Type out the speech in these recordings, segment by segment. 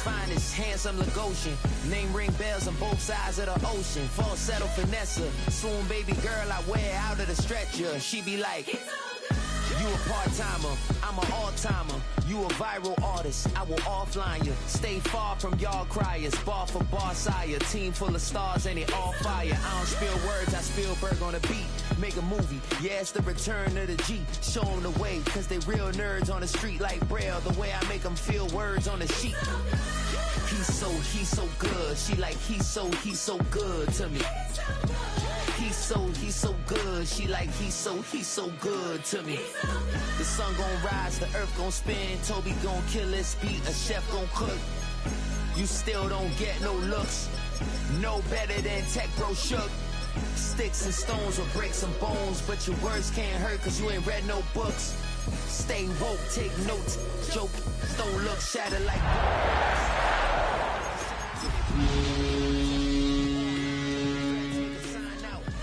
Atlantic's finest, handsome Lagosian. Name ring bells on both sides of the ocean. Falsetto Vanessa, swoon baby girl I wear out of the stretcher. She be like, you a part-timer, I'm an all-timer. You a viral artist, I will offline you. Stay far from y'all criers, bar for bar sire. Team full of stars and it all fire. I don't spill words, I Spielberg on a beat. Make a movie, yeah, it's the return of the G. Show them the way, cause they real nerds on the street like Braille. The way I make them feel words on the sheet. He's so good. She like, he's so good to me. He's so good. She like, he's so good to me. The sun gon' rise, the earth gon' spin. Toby gon' kill this beat, a chef gon' cook. You still don't get no looks. No better than Tech Bro Shook. Sticks and stones will break some bones, but your words can't hurt cause you ain't read no books. Stay woke, take notes, joke, don't look shattered like.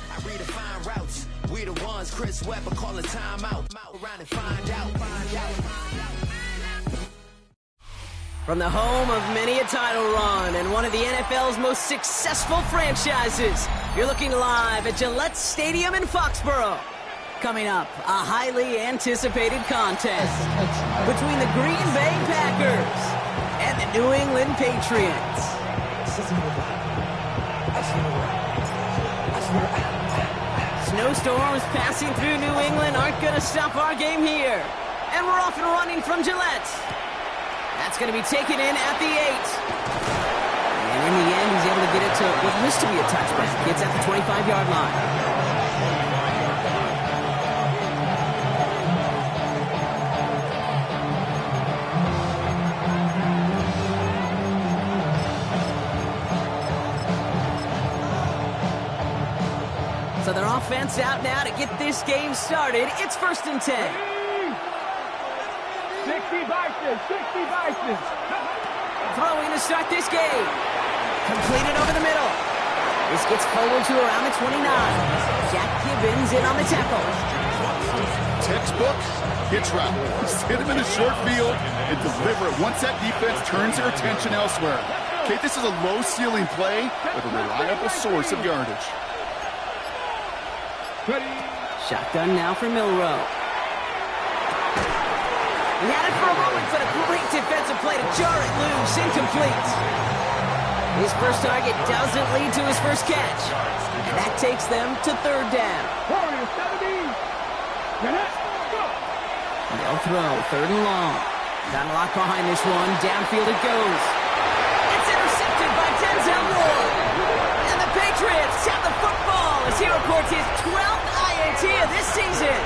I redefine routes. We the ones Chris Webber call a timeout. Around and find out. From the home of many a title run and one of the NFL's most successful franchises, you're looking live at Gillette Stadium in Foxborough. Coming up, a highly anticipated contest between the Green Bay Packers and the New England Patriots. Snowstorms passing through New England aren't going to stop our game here. And we're off and running from Gillette. That's going to be taken in at the 8. And in the end, he's able to get it to what used to be a touchback. Gets at the 25-yard line. So their offense out now to get this game started. It's 1st and 10. 60 Vikings. Throwing to start this game. Completed over the middle. This gets forward to around the 29. Jack Gibbons in on the tackle. Textbook hitch route. Just hit him in a short field and deliver it once that defense turns their attention elsewhere. Okay, this is a low ceiling play with a reliable source of yardage. Shotgun now for Milrow. He had it for a moment, but a great defensive play to jar it loose. Incomplete. His first target doesn't lead to his first catch. And that takes them to 3rd down. They'll throw 3rd and long. Got a lock behind this one. Downfield it goes. It's intercepted by Denzel Ward. And the Patriots have the football as he reports his 12th INT of this season.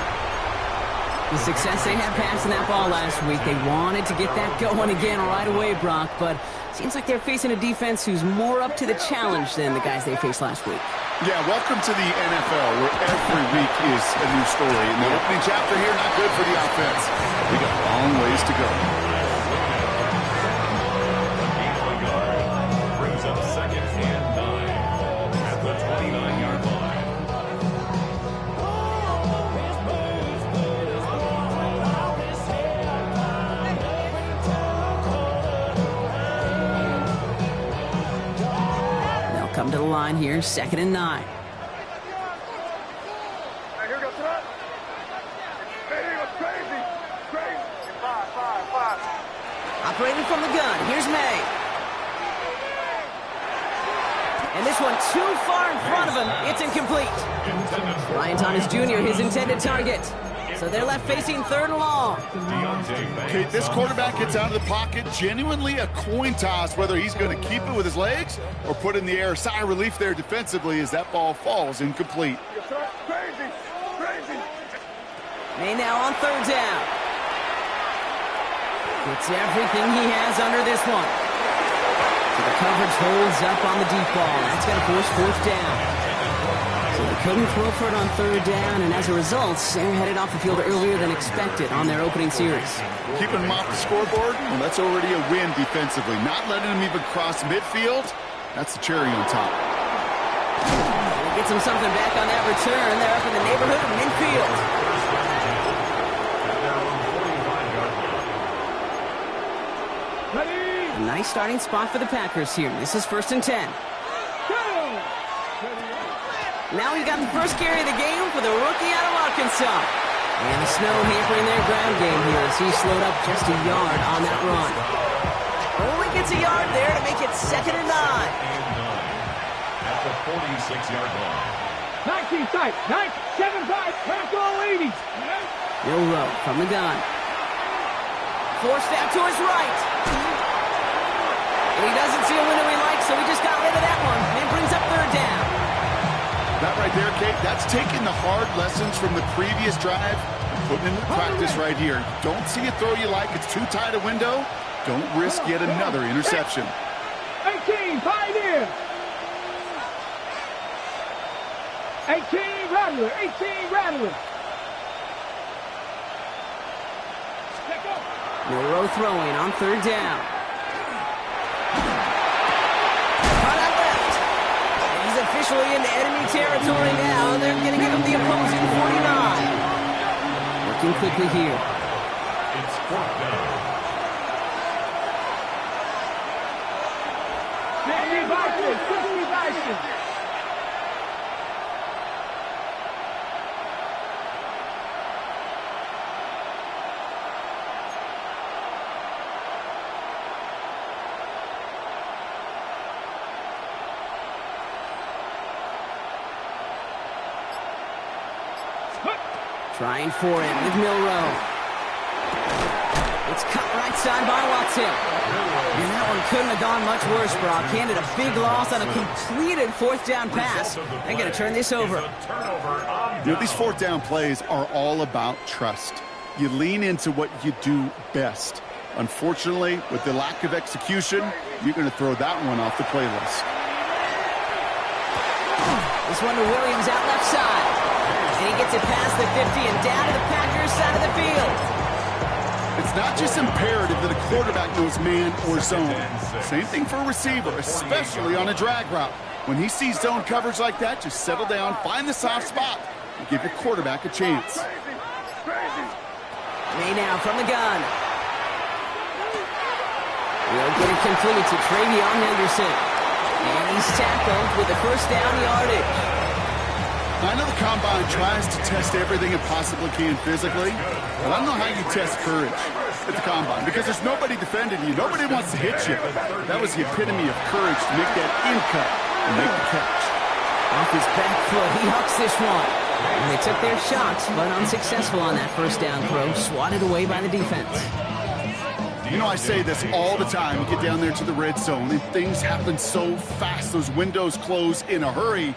The success they had passing that ball last week, they wanted to get that going again right away, Brock, but it seems like they're facing a defense who's more up to the challenge than the guys they faced last week. Yeah, welcome to the NFL, where every week is a new story. And the opening chapter here, not good for the offense. We got long ways to go. Brings up 2nd and 9 at the 29-yard line. Come to the line here, 2nd and 9. Operating from the gun, here's May. And this one too far in front of him, it's incomplete. Ryan Thomas Jr., his intended target. So they're left facing 3rd and long. Okay, this quarterback gets out of the pocket, genuinely a coin toss, whether he's going to keep it with his legs or put it in the air. Sigh of relief there defensively as that ball falls incomplete. May now on 3rd down. Gets everything he has under this one. So the coverage holds up on the deep ball. That's going to force 4th down. So they couldn't throw for it on 3rd down, and as a result, they're headed off the field earlier than expected on their opening series. Keeping them off the scoreboard, well, that's already a win defensively. Not letting them even cross midfield, that's the cherry on top. It gets them something back on that return. They're up in the neighborhood of midfield. Ready? A nice starting spot for the Packers here. This is 1st and 10. Now we got the first carry of the game for the rookie out of Arkansas. And the snow hampering their ground game here as he slowed up just a yard on that run. Only gets a yard there to make it 2nd and 9. At the 46-yard line. 19 tight, 9-7-5, back all 80s. Milroe from the gun. Forced out to his right. And he doesn't see a window he likes, so he just got rid of that one. And brings up 3rd down. That right there, Kate, that's taking the hard lessons from the previous drive and putting into practice right here. Don't see a throw you like, it's too tight a window. Don't risk yet another interception. 18, pioneer. 18, Rattler, 18, Rattler. Milroe throwing on 3rd down. Officially into enemy territory now. They're going to give him the opposing 49. Working quickly here. It's 4th down. 50 Bison. Trying for it with Milroe. It's cut right side by Watson. And that one couldn't have gone much worse, Brock. Handed a big loss on a completed 4th down pass. They're going to turn this over. You know, these 4th down plays are all about trust. You lean into what you do best. Unfortunately, with the lack of execution, you're going to throw that one off the playlist. This one to Williams out left side. And he gets it past the 50 and down to the Packers side of the field. It's not just imperative that a quarterback knows man or zone. Same thing for a receiver, especially on a drag route. When he sees zone coverage like that, just settle down, find the soft spot, and give your quarterback a chance. May now from the gun. Will get it complete to Travion Henderson. And he's tackled with the 1st down yardage. I know the Combine tries to test everything it possibly can physically, but I don't know how you test courage at the Combine because there's nobody defending you. Nobody wants to hit you. That was the epitome of courage to make that in-cut and make the catch. Off his back foot, he hucks this one. And they took their shots, but unsuccessful on that 1st down throw, swatted away by the defense. You know, I say this all the time. You get down there to the red zone, and things happen so fast. Those windows close in a hurry.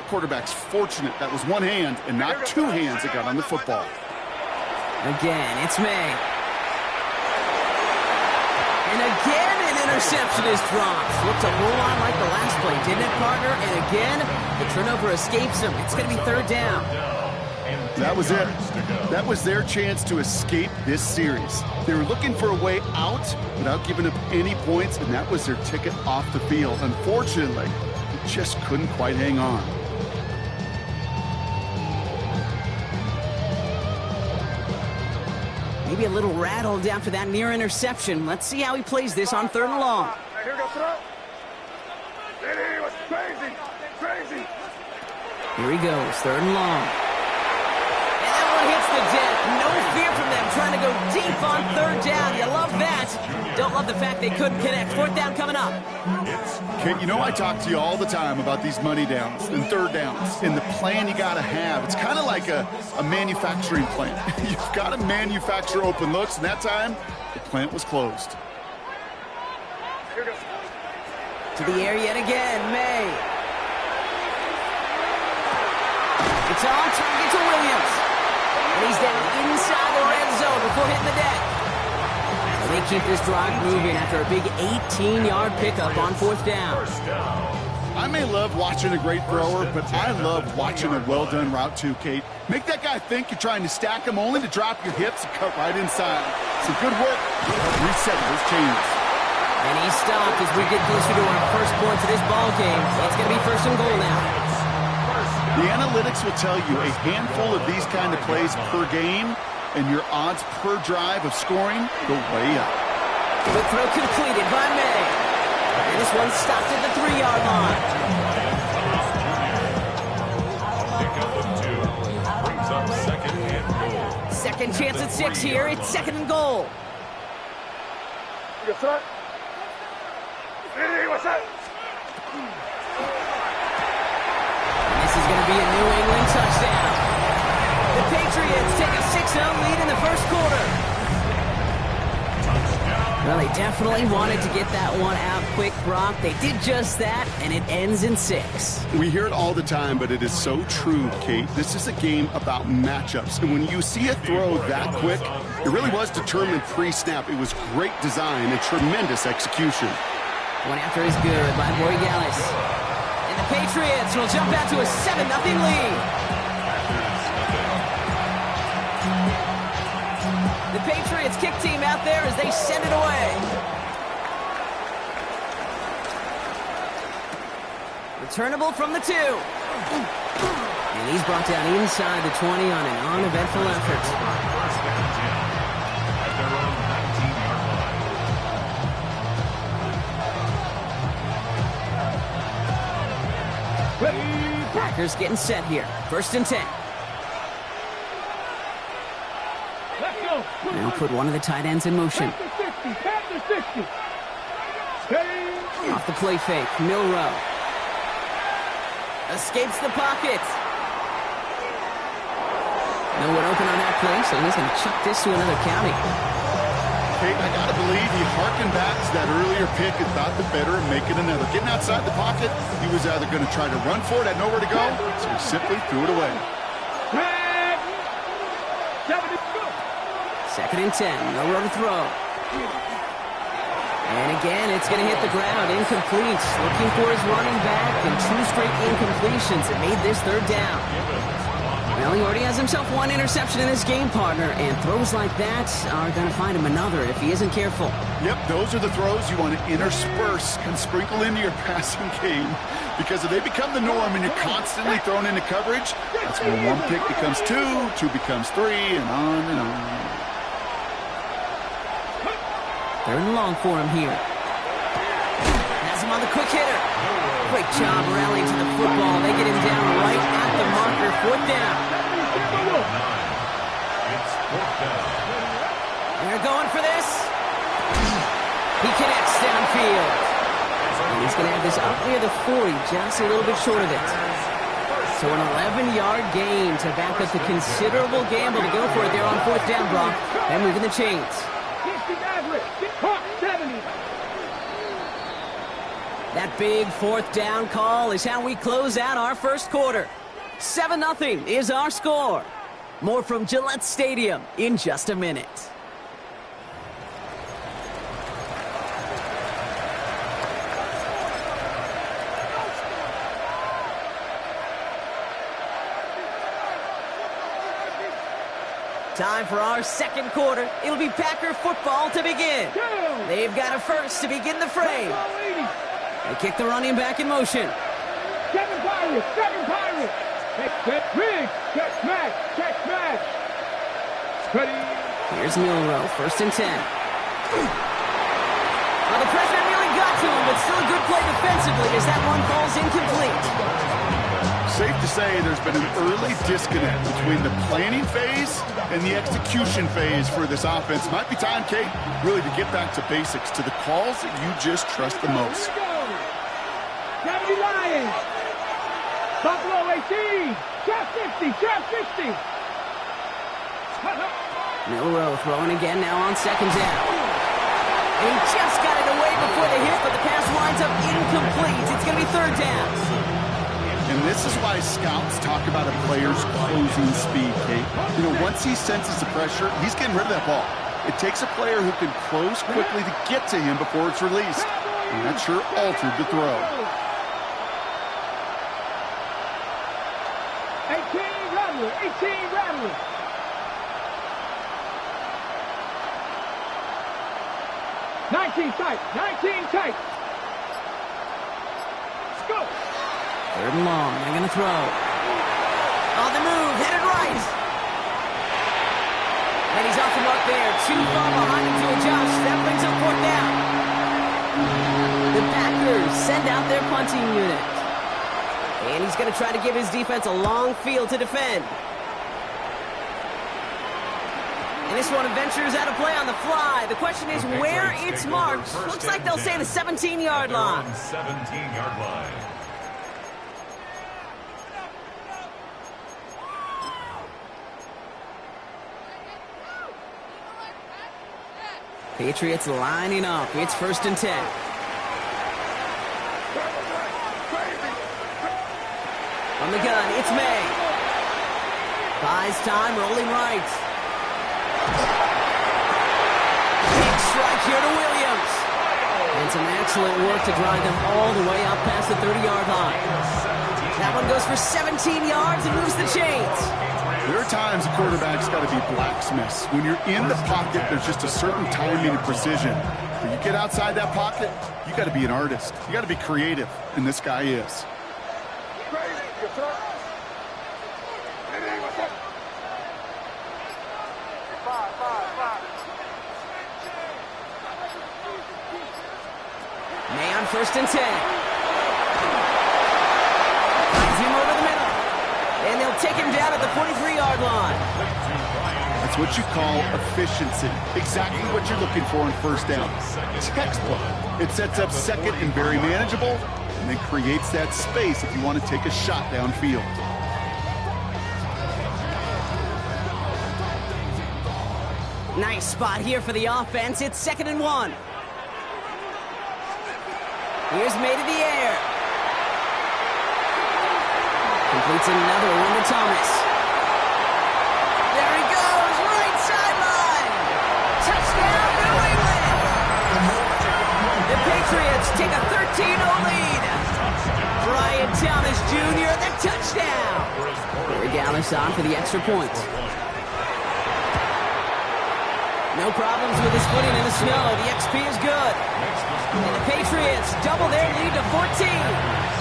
Quarterback's fortunate that was one hand and not 2 hands that got on the football. Again, it's May. And again, an interception is dropped. Looked a whole lot like the last play, didn't it, partner? And again, the turnover escapes him. It's going to be 3rd down. That was it. That was their chance to escape this series. They were looking for a way out without giving up any points, and that was their ticket off the field. Unfortunately, they just couldn't quite hang on. Maybe a little rattled after that near interception. Let's see how he plays this on 3rd and long. Here we go, throw. It was crazy. Here he goes, 3rd and long. And that one hits the deck. No fear from them trying to go deep on 3rd down. You love that. Don't love the fact they couldn't connect. 4th down coming up. Kate, you know I talk to you all the time about these money downs and 3rd downs and the plan you got to have. It's kind of like a manufacturing plant. You've got to manufacture open looks, and that time, the plant was closed. To the air yet again, May. It's on, trying to get to Williams. And he's down inside the red zone before hitting the deck. They keep this drive moving after a big 18-yard pickup on 4th down. I may love watching a great thrower, but I love watching a well-done route too, Kate. Make that guy think you're trying to stack him only to drop your hips and cut right inside. Some good work. Reset those chains. And he's stopped as we get closer to our first points of this ball game. It's going to be 1st and goal now. The analytics will tell you a handful of these kind of plays per game, and your odds per drive of scoring go way up. The throw completed by May. This one stopped at the 3-yard line. Pickup of 2 brings up second and goal. Second chance at 6 here. It's second and goal. Yes, sir. Hey, what's that? This is going to be a New England touchdown. The Patriots take a 6-0 lead in the first quarter. Well, they definitely wanted to get that one out quick, Brock. They did just that, and it ends in 6. We hear it all the time, but it is so true, Kate. This is a game about matchups. And when you see a throw that quick, it really was determined pre-snap. It was great design and tremendous execution. One after is good by Borregales. And the Patriots will jump out to a 7-0 lead. The Patriots kick team out there as they send it away. Returnable from the 2. And he's brought down inside the 20 on an uneventful effort. At their own 19-yard line. Packers getting set here. 1st and 10. Now put one of the tight ends in motion. Off the play fake, Milrow. Escapes the pocket. No one open on that play, so he's going to chuck this to another county. Kate, I got to believe he harkened back to that earlier pick and thought the better and make it another. Getting outside the pocket, he was either going to try to run for it, had nowhere to go, so he simply threw it away. 2nd and 10, no road to throw. And again, it's going to hit the ground, incomplete. Looking for his running back, and 2 straight incompletions that made this 3rd down. Well, he already has himself 1 interception in this game, partner, and throws like that are going to find him another if he isn't careful. Yep, those are the throws you want to intersperse and sprinkle into your passing game, because if they become the norm and you're constantly thrown into coverage, that's when 1 pick becomes 2, 2 becomes 3, and on and on. 3rd and long for him here. Has him on the quick hitter. Great job rallying to the football. They get him down right at the marker. 4th down. It's 4th down. They're going for this. He connects downfield. And he's going to have this up near the 40, just a little bit short of it. So an 11-yard gain to back up the considerable gamble to go for it there on 4th down, Brock. And moving the chains. That big 4th down call is how we close out our first quarter. 7-0 is our score. More from Gillette Stadium in just a minute. Time for our second quarter. It'll be Packer football to begin. They've got a first to begin the frame. They kick the running back in motion. Second pirate. Check smash. Ready. Here's Milrow, 1st and 10. Well, the pressure nearly got to him, but still a good play defensively as that one falls incomplete. Safe to say there's been an early disconnect between the planning phase and the execution phase for this offense. Might be time, Kate, really to get back to basics, to the calls that you just trust the most. Gravity Lions. Buffalo 18. Trap 50. Milrow throwing again now on 2nd down. He just got it away before the hit, but the pass winds up incomplete. It's going to be 3rd down. And this is why scouts talk about a player's closing speed, Kate. You know, once he senses the pressure, he's getting rid of that ball. It takes a player who can close quickly to get to him before it's released. And that sure altered the throw. 18 Rattler. 19 tight. Let's go. 3rd and long. They're going to throw. On the move, headed right. And he's off the mark there. Too far behind him to adjust. That brings up 4th down. The Packers send out their punting unit. And he's going to try to give his defense a long field to defend. And this one ventures out of play on the fly. The question is where it's marked. Looks like they'll say the 17-yard line. 17-yard line. Patriots lining up. It's 1st and 10. From the gun, it's May. Buys time, rolling right. Big strike here to Williams. And some excellent work to drive them all the way up past the 30-yard line. That one goes for 17 yards and moves the chains. There are times a quarterback's got to be blacksmiths. When you're in the pocket, there's just a certain timing and precision. When you get outside that pocket, you got to be an artist. You got to be creative, and this guy is. May on 1st and 10. Finds him over the middle. And they'll take him down at the 43-yard line. That's what you call efficiency. Exactly what you're looking for on 1st down. Textbook. It sets up 2nd and very manageable, and then creates that space if you want to take a shot downfield. Nice spot here for the offense. It's 2nd and 1. Here's May to the air. Completes another one to Thomas. There he goes, right sideline. Touchdown, New England. The Patriots take a 13-0 lead. Brian Thomas Jr., the touchdown. Corey Dallas on for the extra point. No problems with his footing in the snow. The XP is good. And the Patriots double their lead to 14.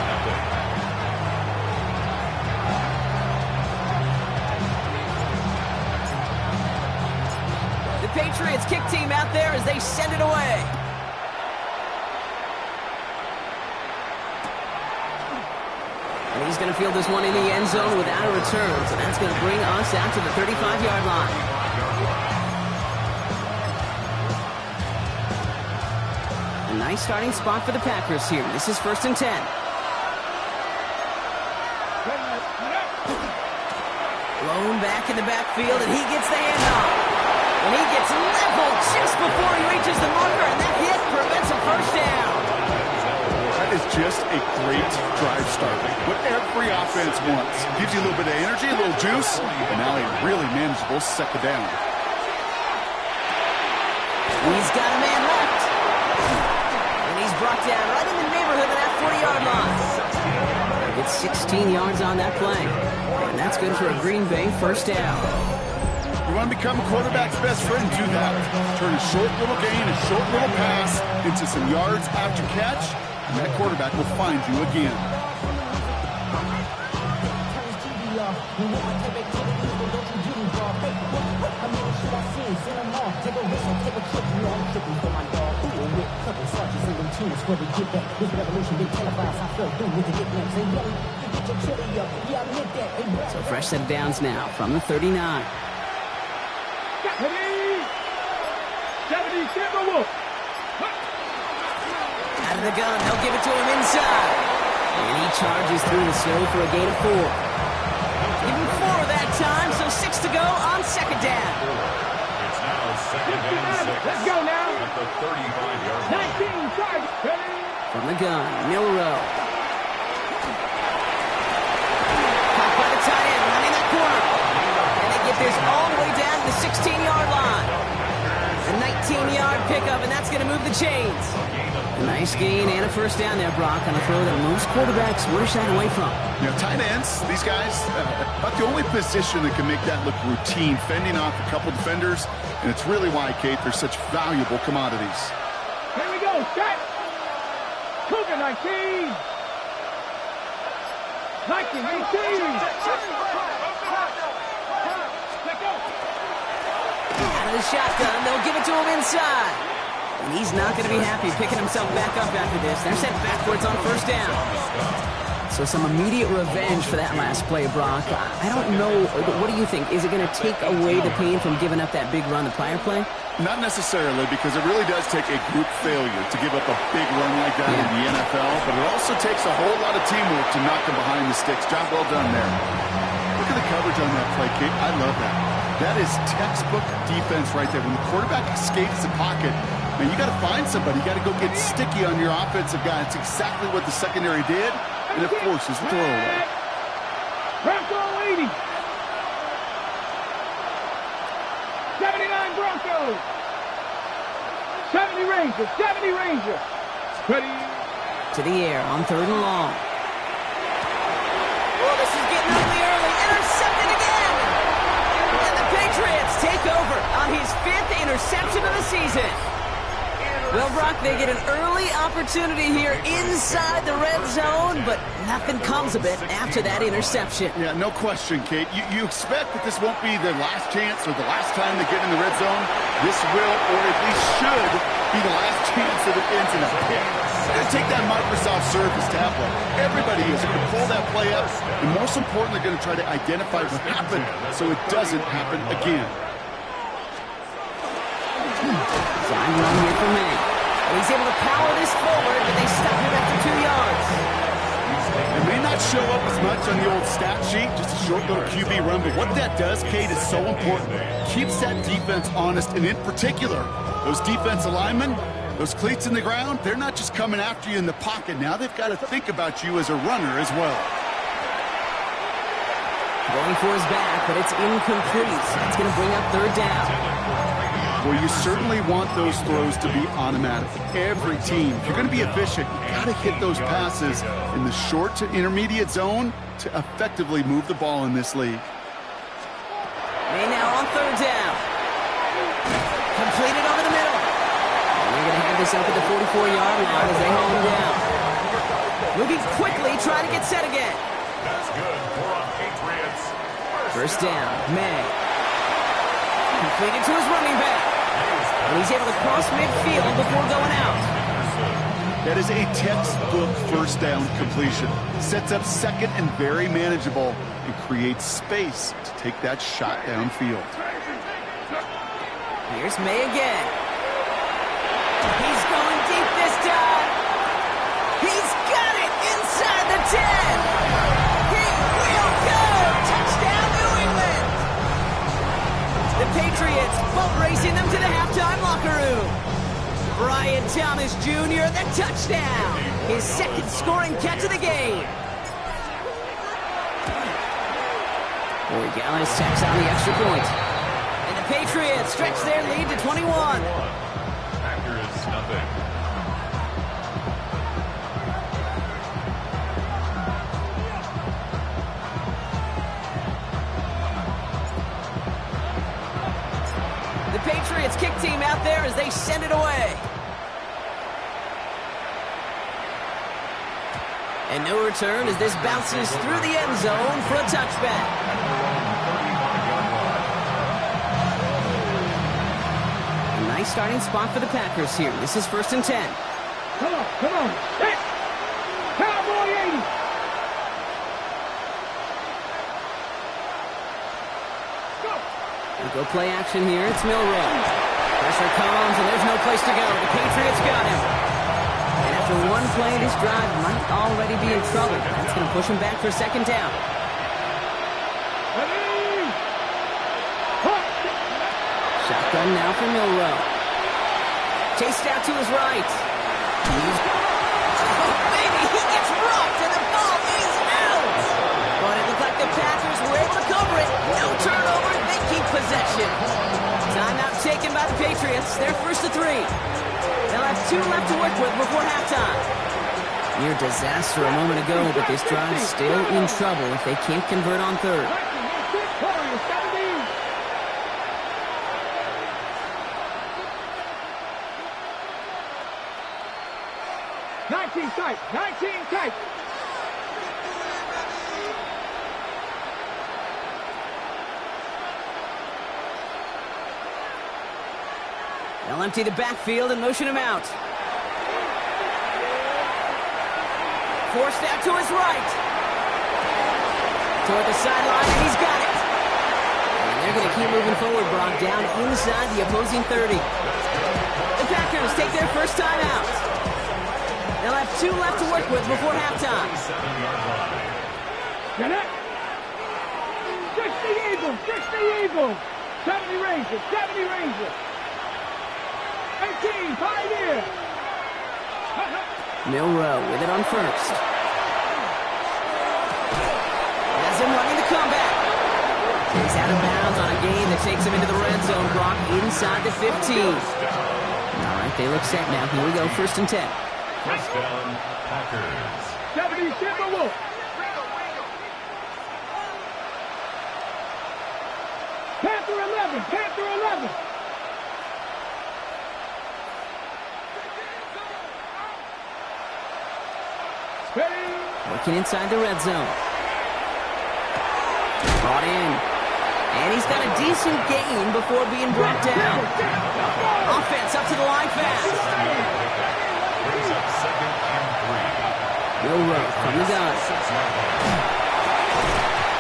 Patriots kick team out there as they send it away. And he's going to field this one in the end zone without a return. So that's going to bring us out to the 35-yard line. A nice starting spot for the Packers here. This is 1st and 10. Blown back in the backfield, and he gets the handoff. And he gets leveled just before he reaches the marker, and that hit prevents a 1st down. That is just a great drive start. What every offense wants. Gives you a little bit of energy, a little juice, and now a really manageable 2nd down. He's got a man left. And he's brought down right in the neighborhood of that 40-yard line. He gets 16 yards on that play. And that's good for a Green Bay 1st down. You want to become a quarterback's best friend, do that. Turn a short little gain, a short little pass into some yards after catch, and that quarterback will find you again. So fresh set of downs now from the 39. Out of the gun, they'll give it to him inside. And he charges through the snow for a gain of 4. Give him 4 that time, so 6 to go on 2nd down. It's now 2nd and 6. Let's go now. At the 35-yard line. 19 targets. Ready? From the gun, Milrow. Caught by the tight end, running that corner. And they get this all the way down to the 16-yard line. A 19-yard pickup, and that's going to move the chains. A nice gain and a 1st down there, Brock, on a throw that most quarterbacks would have shied away from. You know, tight ends, these guys, about the only position that can make that look routine, fending off a couple defenders, and it's really why, Kate, they're such valuable commodities. Here we go. Set. Cougar 19. 19. Out of the shotgun, they'll give it to him inside. And he's not going to be happy picking himself back up after this. They're sent backwards on first down. So some immediate revenge for that last play, Brock. I don't know. What do you think? Is it going to take away the pain from giving up that big run the prior play? Not necessarily, because it really does take a group failure to give up a big run like that in the NFL, but it also takes a whole lot of teamwork to knock them behind the sticks. Job well done there. Look at the coverage on that play, Kate. I love that. That is textbook defense right there. When the quarterback escapes the pocket, man, you got to find somebody. You got to go get sticky on your offensive guy. It's exactly what the secondary did, and it forces the throwaway. Bronco 80. 79 Broncos. 70 Rangers. 70 Rangers. Ready. To the air on 3rd and long. Oh, this is getting ugly early. Intercepted again. And the Patriots take over on his 5th interception of the season. Well, Brock, they get an early opportunity here inside the red zone, but nothing comes of it after that interception. Yeah, no question, Kate. You expect that this won't be their last chance or the last time they get in the red zone. This will, or at least should, be the last chance that it ends in a pick. They're going to take that Microsoft Surface tablet. Everybody is going to pull that play up, and most importantly, they're going to try to identify what happened so it doesn't happen again. Flying run here for May. He's able to power this forward, but they stop him after 2 yards. It may not show up as much on the old stat sheet, just a short little QB run, but what that does, Kate, is so important. Keeps that defense honest, and in particular, those defensive linemen, those cleats in the ground, they're not just coming after you in the pocket. Now they've got to think about you as a runner as well. Going for his back, but it's incomplete. It's going to bring up 3rd down. Well, you certainly want those throws to be automatic. Every team, if you're going to be efficient, you got to hit those passes in the short to intermediate zone to effectively move the ball in this league. May now on 3rd down. Completed over the middle. And they're going to have this up at the 44-yard line as they hold him down. Moving quickly, trying to get set again. That's good for a Patriots. First down, May. Completed to his running back. And he's able to cross midfield before going out. That is a textbook first down completion. Sets up second and very manageable and creates space to take that shot downfield. Here's May again. He's going deep this time. He's got it inside the 10. He will go. Touchdown, New England. The Patriots boat racing them to the halftime locker room. Brian Thomas Jr., the touchdown. His 2nd scoring catch of the game. Corey Gallis tacks on the extra point. And the Patriots stretch their lead to 21. Packers nothing. The Patriots kick team out there as they send it away. And no return as this bounces through the end zone for a touchback. A nice starting spot for the Packers here. This is 1st and 10. Come on, come on. Hey! Cowboy 80. Go play action here. It's Milrow. Pressure comes, and there's no place to go. The Patriots got him. And after one play, this drive might already be in trouble. That's going to push him back for 2nd down. Shotgun now for Milrow. Chased out to his right. Maybe he gets rocked, and the ball is out. But it looked like the Packers were able to cover it. No turnover. They keep possession. Timeout taken by the Patriots. They're 1st to 3. They'll have 2 left to work with before halftime. Near disaster a moment ago, but this drive's still in trouble if they can't convert on 3rd. 19 tight, 19 tight. They'll They'll empty the backfield and motion him out. Forced out to his right. Toward the sideline, and he's got it. And they're going to keep moving forward, Brock, down inside the opposing 30. The Packers take their first time out. They'll have 2 left to work with before halftime. Get it? 60 Eagles, 60 Eagles. 70 Rangers, 70 Rangers. 18, Pioneer. Milrow with it on first. Has him running the comeback. He's out of bounds on a gain that takes him into the red zone, Brock, inside the 15. All right, they look set now. Here we go, 1st and 10. First down, Packers. 70 Timberwolves. Panther 11, Panther 11. Working inside the red zone. Brought in. And he's got a decent gain before being brought down. Offense up to the line fast. Brings up 2nd and 3. Milrow from the gun.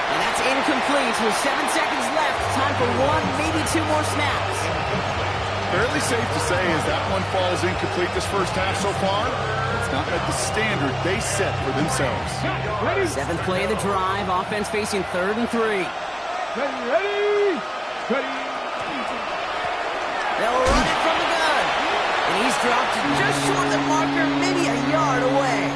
And that's incomplete with 7 seconds left. Time for 1, maybe 2 more snaps. Fairly safe to say as that one falls incomplete this first half so far. It's not at the standard they set for themselves. 7th play of the drive. Offense facing 3rd and 3. Ready? They'll run it from the gun. And he's dropped just short of the marker, maybe a yard away.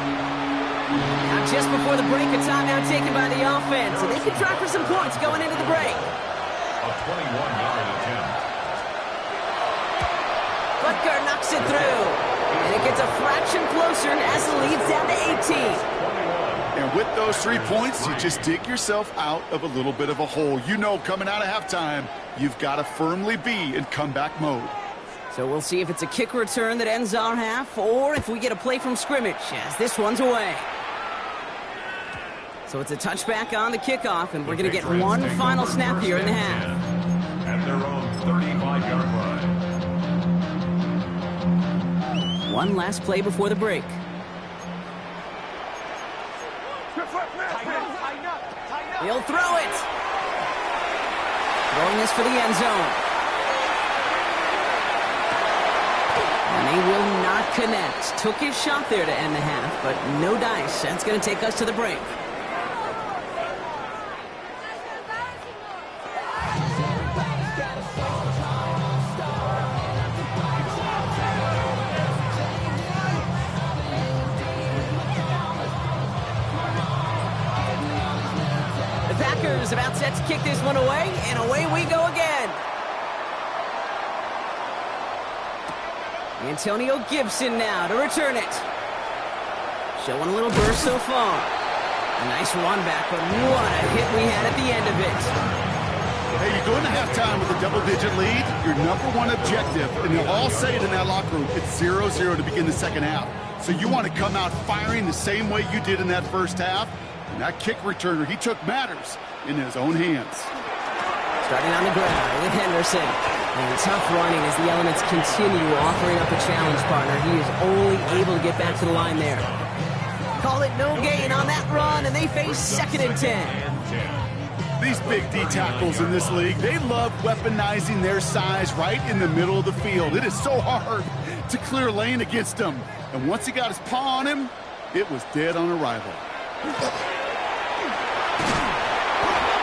Now just before the break, a timeout taken by the offense. And they can try for some points going into the break. A 21-yard attempt. Butker knocks it through. And it gets a fraction closer as the lead's down to 18. And with those 3 points, you just dig yourself out of a little bit of a hole. You know, coming out of halftime, you've got to firmly be in comeback mode. So we'll see if it's a kick return that ends our half, or if we get a play from scrimmage, as this one's away. So it's a touchback on the kickoff, and we're going to get one final snap here in the half. At their own 35-yard line. One last play before the break. He'll throw it. Throwing this for the end zone. And they will not connect. Took his shot there to end the half, but no dice. That's going to take us to the break. About set to kick this one away, and away we go again. Antonio Gibson now to return it. Showing a little burst so far. A nice run back, but what a hit we had at the end of it. Hey, you go into halftime with a double-digit lead, your #1 objective, and they'll all say it in that locker room, it's 0-0 to begin the second half. So you want to come out firing the same way you did in that first half. And that kick returner, he took matters in his own hands. Starting on the ground with Henderson. And tough running as the elements continue offering up a challenge partner. He is only able to get back to the line there. Call it no gain on that run, and they face 2nd and 10. These big D tackles in this league, they love weaponizing their size right in the middle of the field. It is so hard to clear lane against them. And once he got his paw on him, it was dead on arrival.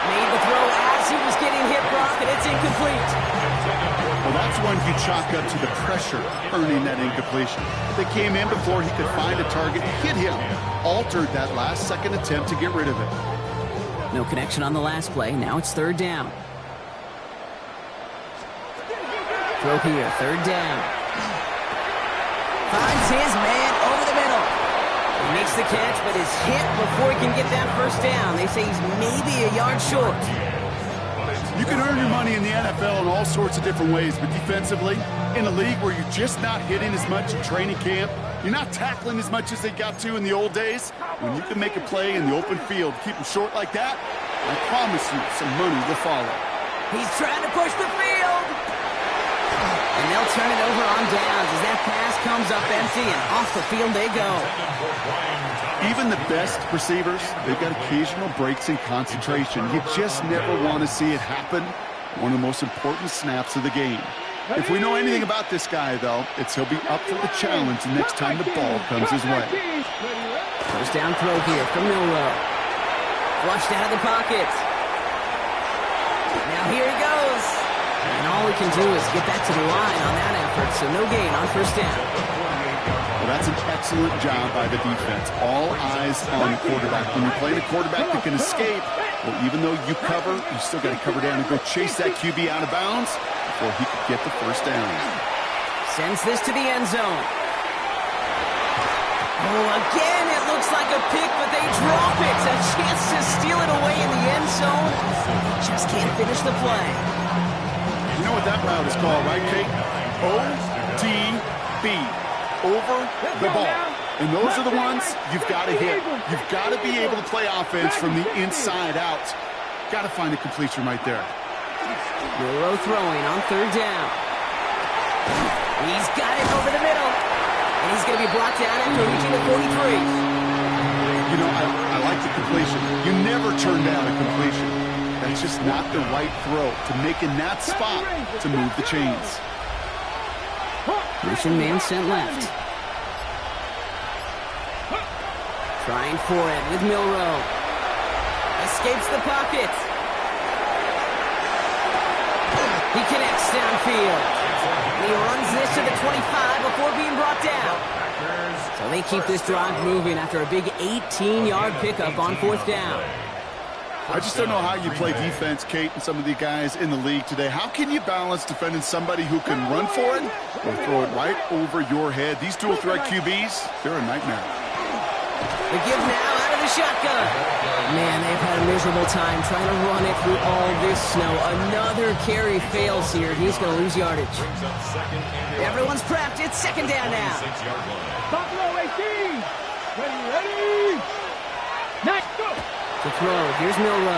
Made the throw as he was getting hit, Brock, and it's incomplete. Well, that's one you chalk up to the pressure earning that incompletion. They came in before he could find a target, hit him, altered that last-second attempt to get rid of it. No connection on the last play. Now it's 3rd down. Throw here, 3rd down. Finds his man over the middle. He makes the catch, but is hit before he can get that first down. They say he's maybe a yard short. You can earn your money in the NFL in all sorts of different ways, but defensively, in a league where you're just not hitting as much in training camp, you're not tackling as much as they got to in the old days, when you can make a play in the open field, keep them short like that, I promise you some money will follow. He's trying to push the field. And they'll turn it over on downs as that pass comes up empty, and off the field they go. Even the best receivers, they've got occasional breaks in concentration. You just never want to see it happen. One of the most important snaps of the game. If we know anything about this guy, though, it's he'll be up for the challenge the next time the ball comes his way. First down throw here from Milroe. Flushed out of the pocket. Now here he goes. And all we can do is get back to the line on that effort, so no gain on first down. Well, that's an excellent job by the defense. All eyes on the quarterback. When you're playing a quarterback that can escape, well, even though you cover, you still got to cover down and go chase that QB out of bounds before he could get the first down. Sends this to the end zone. Oh, again, it looks like a pick, but they drop it. A chance to steal it away in the end zone. Just can't finish the play. You know what that route is called, right, Kate? OTB. Over the ball. And those are the ones you've got to hit. You've got to be able to play offense from the inside out. Got to find a completion right there. Milroe throwing on third down. He's got it over the middle. And he's going to be brought down after reaching the 43. You know, I like the completion. You never turn down a completion. That's just not the right throw to make in that spot to move the chains. Motion man sent left. Trying for it with Milroe. Escapes the pocket. He connects downfield. And he runs this to the 25 before being brought down. So they keep this drive moving after a big 18-yard pickup on fourth down. I just don't know how you play defense, Kate, and some of the guys in the league today. How can you balance defending somebody who can run for it or throw it right over your head? These dual threat QBs, they're a nightmare. The give now out of the shotgun. Man, they've had a miserable time trying to run it through all this snow. Another carry fails here. He's going to lose yardage. Everyone's prepped. It's second down now. Buffalo 18. Ready. Nice. Go. To throw, here's Milroe.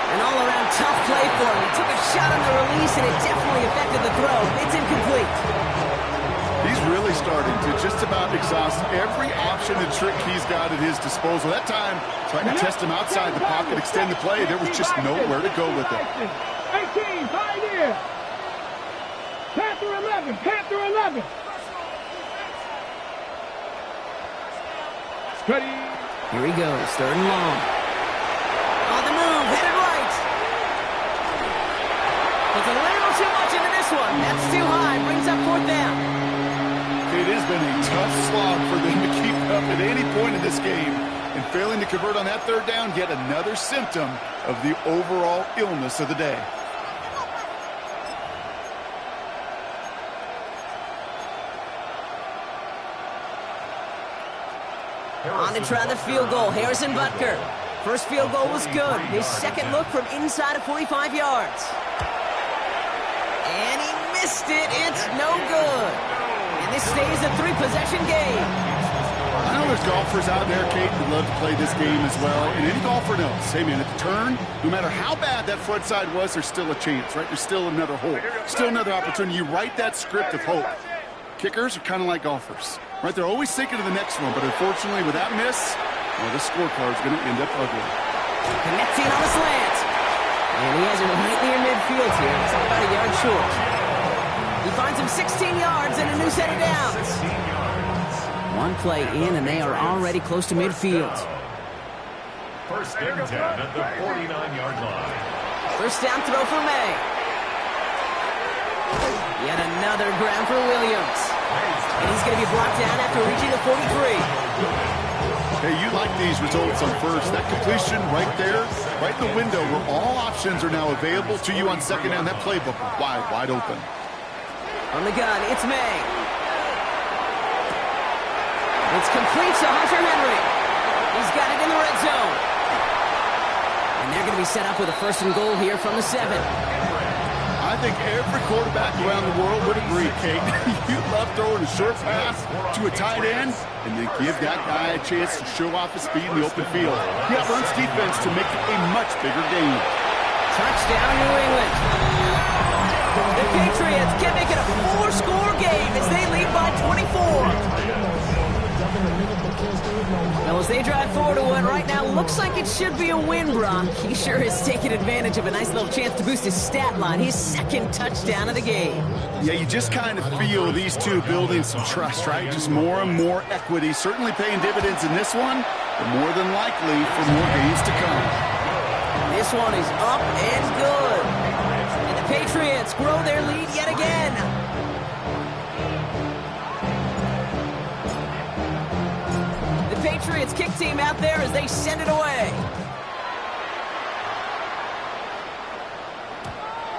An all-around tough play for him. He took a shot on the release, and it definitely affected the throw. It's incomplete. He's really starting to just about exhaust every option and trick he's got at his disposal. That time, trying to test him outside the pocket, extend the play, there was just nowhere to go with it. 18, 5 here. Panther 11, Panther 11. Ready. Here he goes, third and long. On the move, headed right. Puts a little too much into this one. That's too high, brings up fourth down. It has been a tough slog for them to keep up at any point in this game. And failing to convert on that third down, yet another symptom of the overall illness of the day. On to try the field goal, Harrison Butker. First field goal was good. His second look from inside of 45 yards. And he missed it. It's no good. And this stays a 3-possession game. I know there's golfers out there, Kate, who love to play this game as well. And any golfer knows, hey man, at the turn, no matter how bad that front side was, there's still a chance, right? There's still another hole, still another opportunity. You write that script of hope. Kickers are kind of like golfers, right? They're always thinking of the next one, but unfortunately with that miss, well, the scorecard's going to end up ugly. Connecting on the slant. And he has it right near midfield here. It's about a yard short. He finds him 16 yards and a new set of downs. One play in, and they are already close to midfield. First and 10 at the 49-yard line. First down throw for May. Yet another grab for Williams. And he's going to be brought down after reaching the 43. Hey, you like these results on first. That completion right there, right in the window where all options are now available to you on second down. That playbook wide open. On the gun, it's May. It's complete to Hunter Henry. He's got it in the red zone. And they're going to be set up with a first and goal here from the 7. I think every quarterback around the world would agree, Kate. You love throwing a short pass to a tight end and then give that guy a chance to show off his speed in the open field. He outruns defense to make it a much bigger game. Touchdown, New England. The Patriots can make it a 4-score game as they lead by 24. Well, as they drive forward to what right now looks like it should be a win, Brock. He sure is taking advantage of a nice little chance to boost his stat line. His second touchdown of the game. Yeah, you just kind of feel these two building some trust, right? Just more and more equity. Certainly paying dividends in this one, but more than likely for more games to come. This one is up and good. And the Patriots grow their lead yet again. The Patriots kick team out there as they send it away.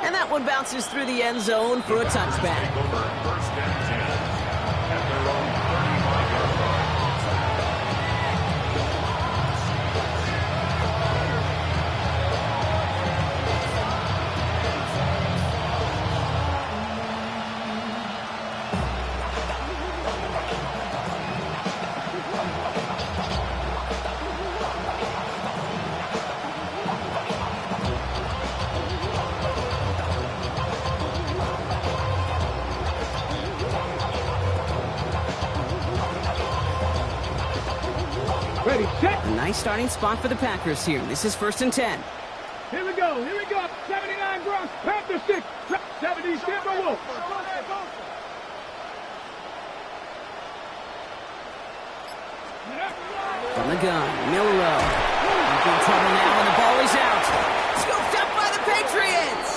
And that one bounces through the end zone for a touchback. First and 10 at their own 35-yard line. Ready, set. A nice starting spot for the Packers here. This is 1st and 10. Here we go. 79 Bronx, Panther 6, 70 Timberwolves. From the gun, Milrow. In trouble now, and the ball is out. Scooped up by the Patriots.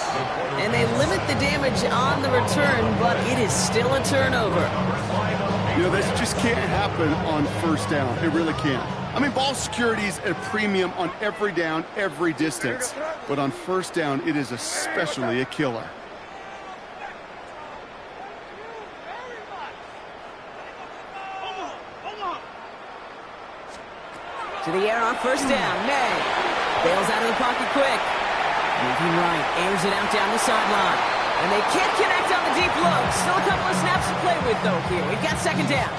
And they limit the damage on the return, but it is still a turnover. You know, this just can't happen on first down. It really can't. I mean, ball security is at a premium on every down, every distance. But on first down, it is especially a killer. To the air on first down. May bails out of the pocket quick. Moving right, airs it out down the sideline. And they can't connect on the deep look. Still a couple of snaps to play with, though, here. We've got second down.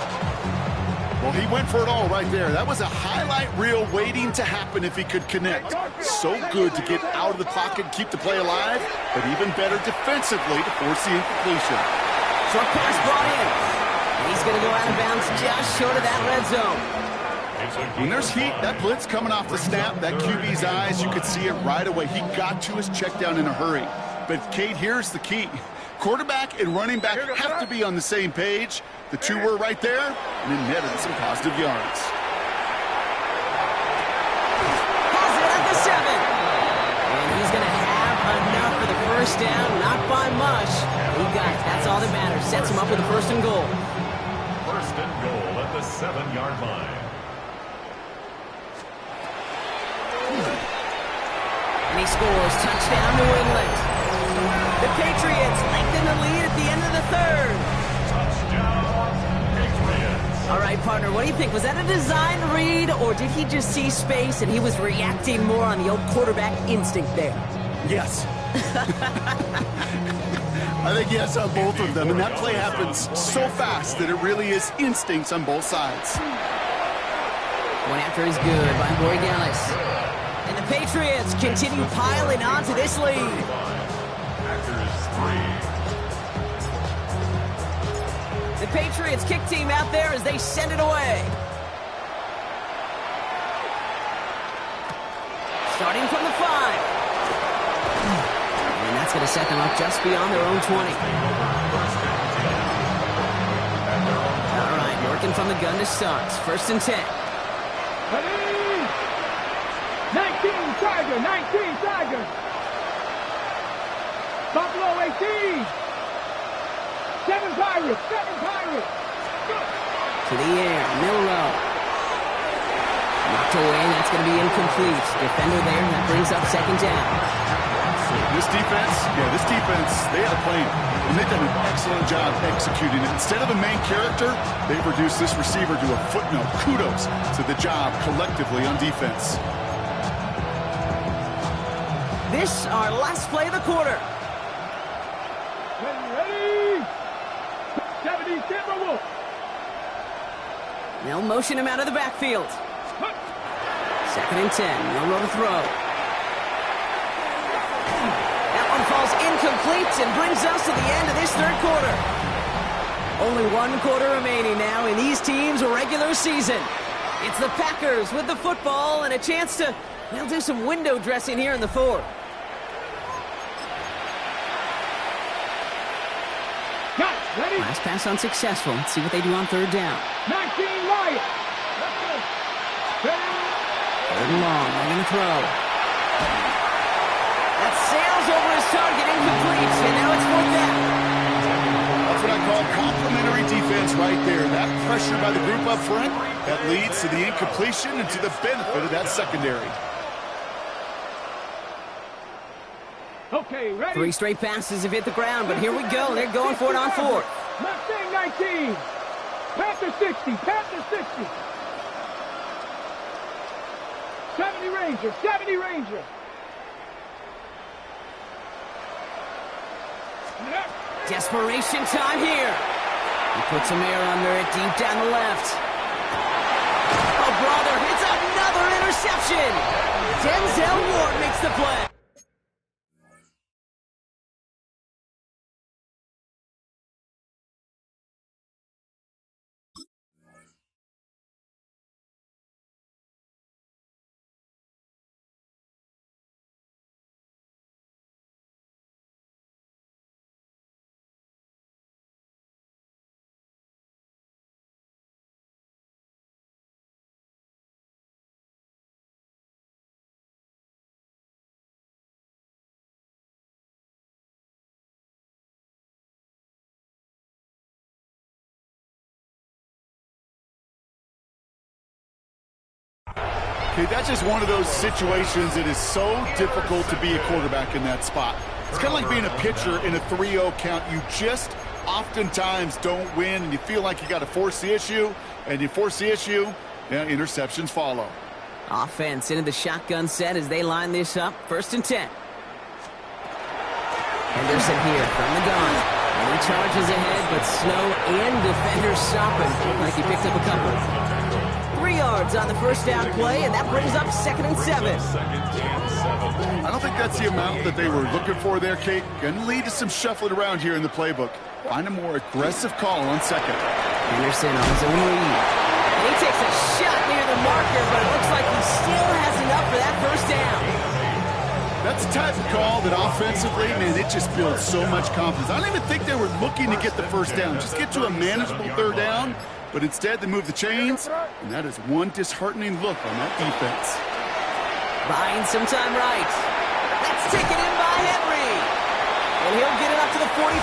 Well, he went for it all right there. That was a highlight reel waiting to happen if he could connect. So good to get out of the pocket and keep the play alive, but even better defensively to force the incompletion. Short pass brought in. And he's going to go out of bounds just short of that red zone. When there's heat, that blitz coming off the snap, that QB's eyes, you could see it right away. He got to his check down in a hurry. But, Kate, here's the key. Quarterback and running back have to be on the same page. The two were right there, and it netted some positive yards. Has it at the 7. And he's going to have enough for the first down, not by much. He got it. That's all that matters. Sets him up with a 1st and goal. 1st and goal at the 7-yard line. And he scores. Touchdown, New England. The Patriots lengthen the lead at the end of the 3rd. Touchdown, Patriots. All right, partner, what do you think? Was that a design read, or did he just see space and he was reacting more on the old quarterback instinct there? Yes. I think yes on both of them, and that play happens so fast that it really is instincts on both sides. One after is good by Borregales. And the Patriots continue piling on to this lead. The Patriots kick team out there as they send it away. Starting from the 5. And that's going to set them up just beyond their own 20. All right, working from the gun to start. 1st and 10. 19 Tigers. Buffalo 18. 7 Pirates. To the air, Milrow. Knocked away, and that's going to be incomplete. Defender there, and that brings up 2nd down. This defense, they had a plan. And they've done an excellent job executing it. Instead of a main character, they've reduced this receiver to a footnote. Kudos to the job collectively on defense. This, our last play of the quarter. Ready. 70 Timberwolves. They'll motion him out of the backfield. 2nd and 10. Milrow to throw. That one falls incomplete, and brings us to the end of this third quarter. Only one quarter remaining now in these teams' regular season. It's the Packers with the football and a chance to, they'll do some window dressing here in the fourth. Ready? Last pass unsuccessful. Let's see what they do on third down. 19 Lions. Third and long. They're going to throw. That sails over his target, incomplete, and now it's fourth down. That's what I call complimentary defense right there. That pressure by the group up front, that leads to the incompletion and to the benefit of that secondary. Okay, ready? 3 straight passes have hit the ground, but here we go. They're going for it on fourth. Mustang 19. Panther 60. Panther 60. 70 Ranger. 70 Ranger. Desperation time here. He puts some air under it deep down the left. Oh, brother, it's another interception. Denzel Ward makes the play. Okay, that's just one of those situations that is so difficult to be a quarterback in that spot. It's kind of like being a pitcher in a 3-0 count. You just oftentimes don't win, and you feel like you got to force the issue, and you force the issue, and interceptions follow. Offense into the shotgun set as they line this up. 1st and 10. Henderson here from the gun. And he charges ahead, but Snow and defenders stop him. Like he picked up a couple. 3 yards on the first down play, and that brings up 2nd and 7. I don't think that's the amount that they were looking for there, Kate. Going to lead to some shuffling around here in the playbook. Find a more aggressive call on 2nd. Henderson on his own lead. And he takes a shot near the marker, but it looks like he still has enough for that first down. That's the type of call that offensively, man, it just builds so much confidence. I don't even think they were looking to get the first down. Just get to a manageable 3rd down. But instead, they move the chains, and that is one disheartening look on that defense. Buying some time right. That's taken in by Henry. And he'll get it up to the 44.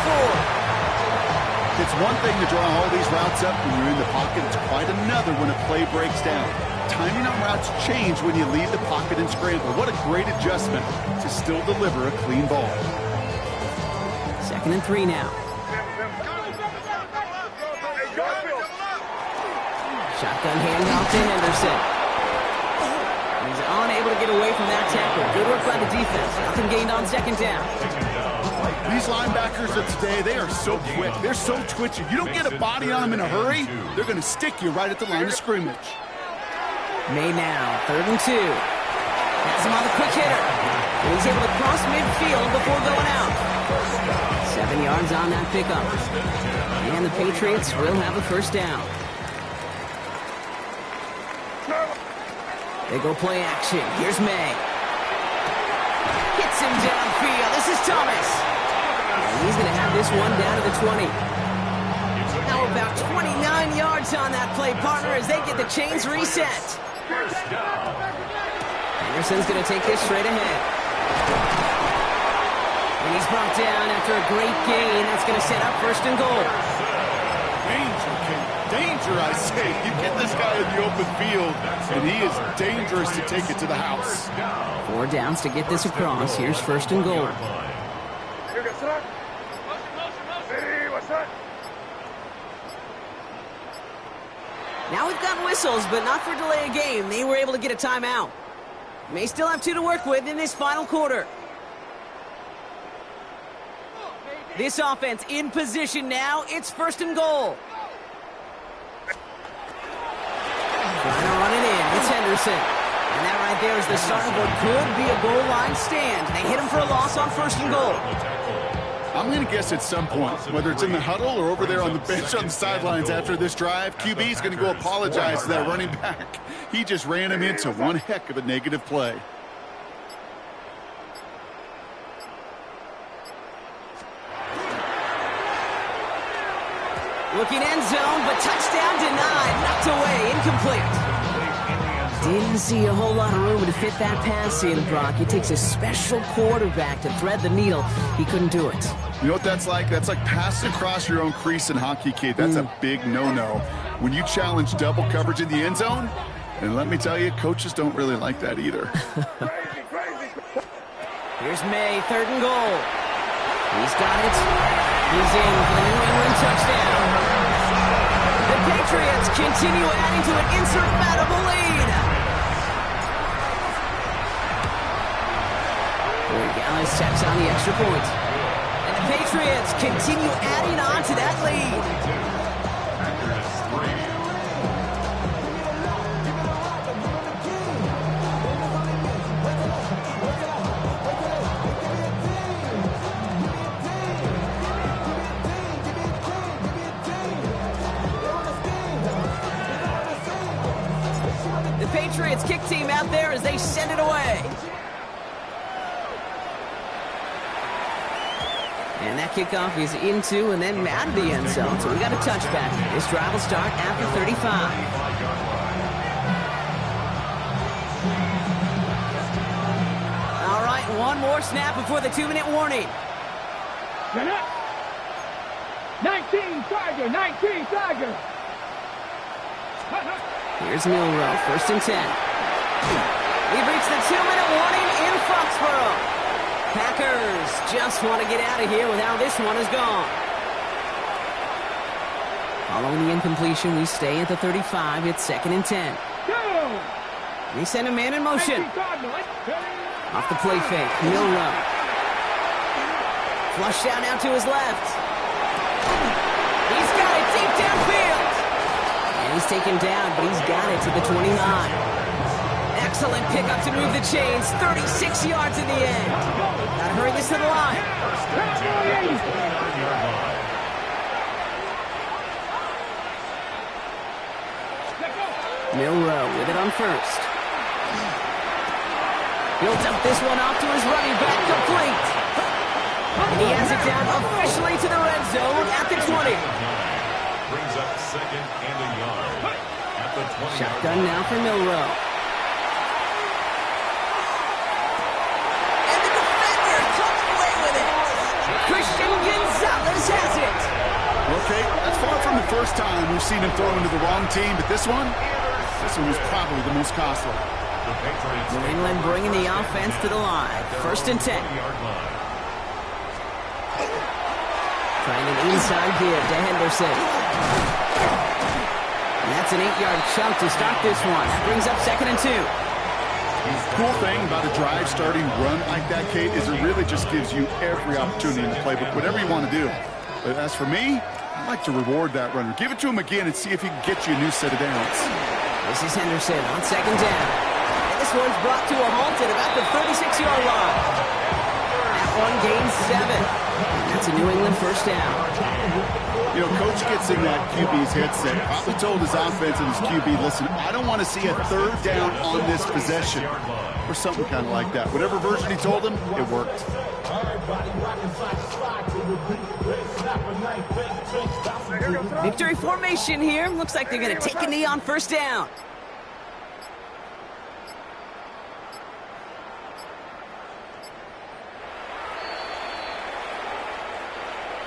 It's one thing to draw all these routes up when you're in the pocket. It's quite another when a play breaks down. Timing on routes change when you leave the pocket and scramble. What a great adjustment to still deliver a clean ball. 2nd and 3 now. Shotgun handoff to Henderson. He's unable to get away from that tackle. Good work by the defense. Nothing gained on 2nd down. These linebackers of today, they are so quick. They're so twitchy. You don't get a body on them in a hurry, they're going to stick you right at the line of scrimmage. May now, 3rd and 2. Has him on the quick hitter. And he's able to cross midfield before going out. 7 yards on that pickup. And the Patriots will have a first down. They go play action. Here's May. Hits him downfield. This is Thomas. And he's going to have this one down to the 20. Now about 29 yards on that play, partner, as they get the chains reset. Anderson's going to take this straight ahead. And he's brought down after a great gain. That's going to set up 1st and goal. Danger, Kate. Danger, I say. You get this guy in the open field, and he is dangerous to take it to the house. 4 downs to get this across. Here's 1st and goal. Now we've got whistles, but not for delay of game. They were able to get a timeout. May still have 2 to work with in this final quarter. This offense in position now. It's 1st and goal. Trying to run it in. It's Henderson. And that right there is the start of what could be a goal line stand. They hit him for a loss on 1st and goal. I'm going to guess at some point, whether it's in the huddle or over there on the bench on the sidelines after this drive, QB is going to go apologize to that running back. He just ran him into one heck of a negative play. Looking end zone, but touchdown denied. Knocked away, incomplete. Didn't see a whole lot of room to fit that pass in, Brock. It takes a special quarterback to thread the needle. He couldn't do it. You know what that's like? That's like passing across your own crease in hockey, Kate. That's a big no-no. When you challenge double coverage in the end zone, and let me tell you, coaches don't really like that either. Here's May, 3rd and goal. He's got it. He's in for the New England touchdown. The Patriots continue adding to an insurmountable lead. Gallus taps on the extra point. And the Patriots continue adding on to that lead. The Patriots kick team out there as they send it away. And that kickoff is into and then out of the end zone. So we got a touchback. This drive will start after 35. All right, one more snap before the 2-minute warning. 19 Tiger, 19 Tiger. Here's Milrow, 1st and 10. We've reached the 2-minute warning in Foxborough. Packers just want to get out of here with how this one is gone. Following the incompletion, we stay at the 35. It's 2nd and 10. We send a man in motion. Off the play fake, Milrow. Flushed out now to his left. He's got it deep downfield. And he's taken down, but he's got it to the 29. Excellent pickup to move the chains. 36 yards in the end. Gotta hurry this to the line. Milrow with it on 1st. He'll dump this one off to his running back, complete. And he has it down officially to the red zone at the 20. Brings up 2nd and a yard. At the 20. Shotgun now for Milrow. Christian Gonzalez has it. Okay, that's far from the first time we've seen him throw into the wrong team, but this one was probably the most costly. New England bringing the offense to the line. 1st and 10. Trying an inside give to Henderson. And that's an 8-yard chunk to start this one. That brings up 2nd and 2. Cool thing about a drive starting run like that, Kate, is it really just gives you every opportunity in the playbook, whatever you want to do. But as for me, I like to reward that runner. Give it to him again and see if he can get you a new set of downs. This is Henderson on 2nd down. And this one's brought to a halt at about the 36-yard line. That one gains 7. That's a New England 1st down. You know, Coach gets in that QB's headset, probably told his offense and his QB, listen, I don't want to see a 3rd down on this possession, or something kind of like that. Whatever version he told him, it worked. Victory formation here. Looks like they're going to take a knee on 1st down.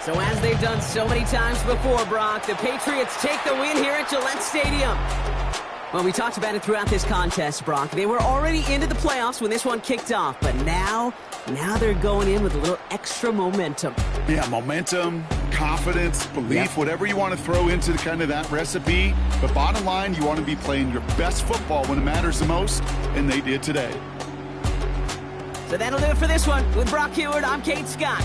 So as they've done so many times before, Brock, the Patriots take the win here at Gillette Stadium. Well, we talked about it throughout this contest, Brock. They were already into the playoffs when this one kicked off, but now they're going in with a little extra momentum. Yeah, momentum, confidence, belief, whatever you want to throw into kind of that recipe. But bottom line, you want to be playing your best football when it matters the most, and they did today. So that'll do it for this one. With Brock Heward, I'm Kate Scott.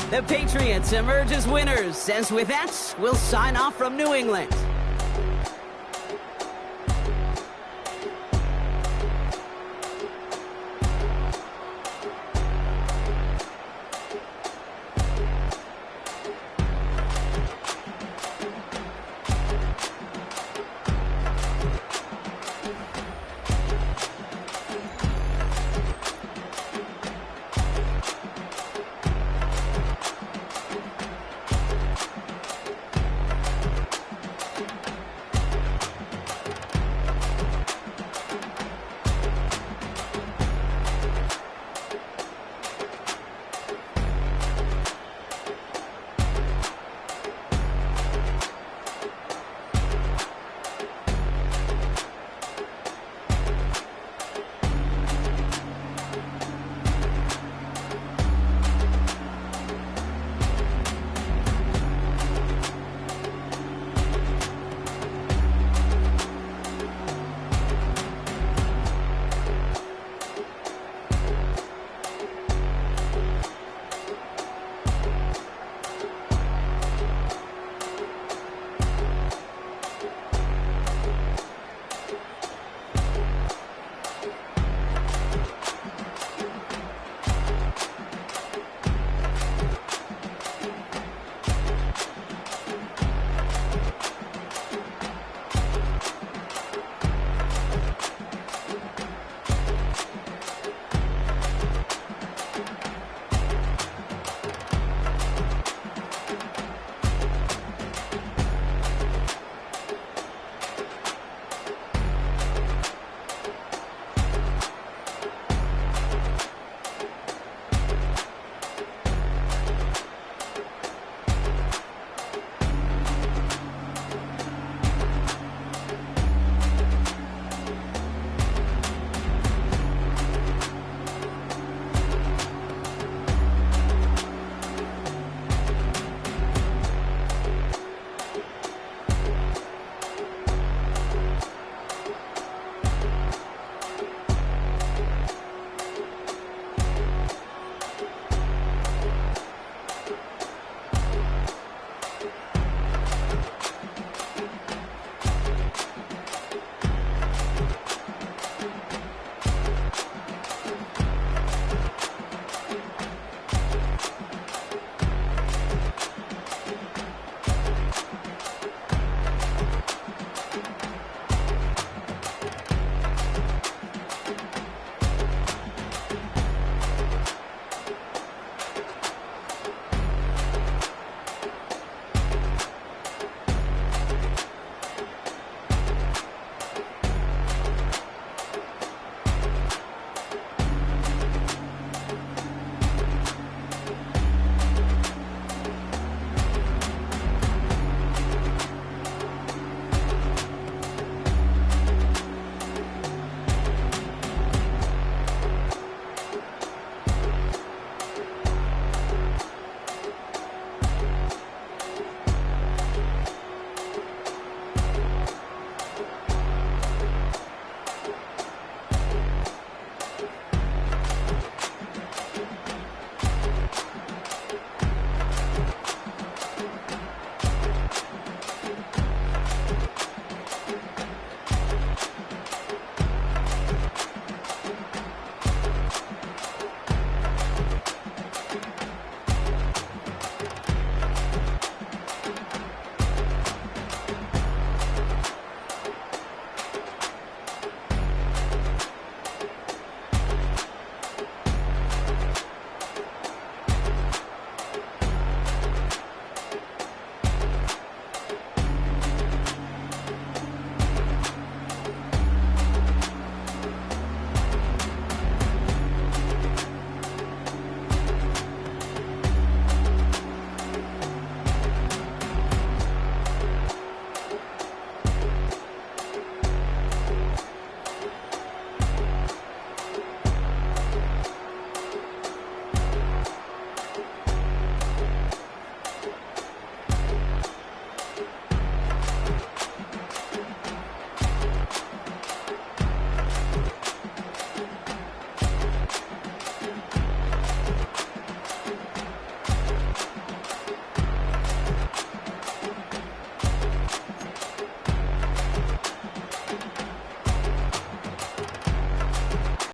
The Patriots emerge as winners, as with that, we'll sign off from New England.